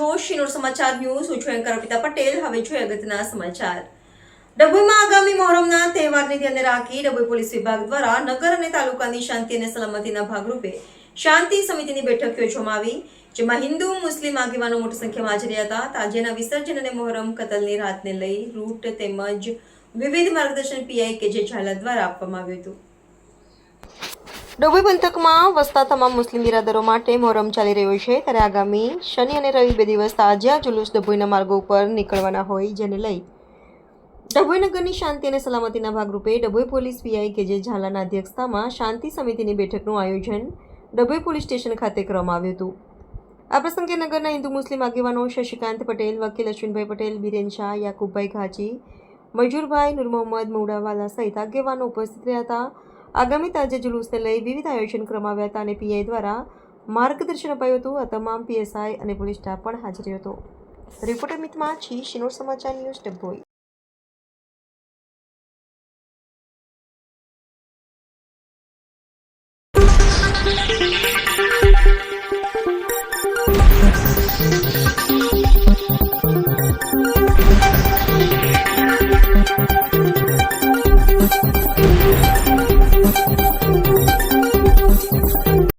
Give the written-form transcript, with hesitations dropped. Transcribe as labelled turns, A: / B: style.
A: છો શિનોર સમાચાર ન્યૂઝ. હું છું એન્કર અર્પિતા પટેલ. હવે જોઈએ અગત્યના સમાચાર. ડભોઈમાં આગામી મોહરમના તહેવારને ધ્યાને રાખી ડભોઈ પોલીસ વિભાગ દ્વારા નગર અને તાલુકાની શાંતિ અને સલામતીના ભાગરૂપે શાંતિ સમિતિની બેઠક યોજવામાં આવી, જેમાં હિન્દુ મુસ્લિમ આગેવાનો મોટી સંખ્યામાં હાજર હતા. તાજિયાના વિસર્જન અને મોહરમ કતલની રાતને લઈ રૂટ તેમજ વિવિધ માર્ગદર્શન પીઆઈ કે જે ઝાલા દ્વારા આપવામાં આવ્યું હતું. ડભોઈ પંથકમાં વસતા તમામ મુસ્લિમ બિરાદરો માટે મોહરમ ચાલી રહ્યો છે, ત્યારે આગામી શનિ અને રવિ 2 દિવસ તાજિયા જુલુસ ડભોઈના માર્ગો ઉપર નીકળવાના હોય, જેને લઈ ડભોઈ નગરની શાંતિ અને સલામતીના ભાગરૂપે ડભોઈ પોલીસ પીઆઈ કે જે ઝાલાના અધ્યક્ષતામાં શાંતિ સમિતિની બેઠકનું આયોજન ડભોઈ પોલીસ સ્ટેશન ખાતે કરવામાં આવ્યું હતું. આ પ્રસંગે નગરના હિન્દુ મુસ્લિમ આગેવાનો શશિકાંત પટેલ, વકીલ અશ્વિનભાઈ પટેલ, બીરેન શાહ, યાકુબભાઈ ઘાજી, મજૂરભાઈ, નૂર મોહમ્મદ, મૌડાવાલા સહિત આગેવાનો ઉપસ્થિત રહ્યા હતા. આગામી તાજિયા જુલુસને લઈ વિવિધ આયોજન કરવામાં આવ્યા હતા અને પીઆઈ દ્વારા માર્ગદર્શન અપાયું હતું. આ તમામ પીએસઆઈ અને પોલીસ સ્ટાફ પણ હાજર હતો. રિપોર્ટર મિત માછી, શિનોર સમાચાર ન્યૂઝ, ડભોઈ.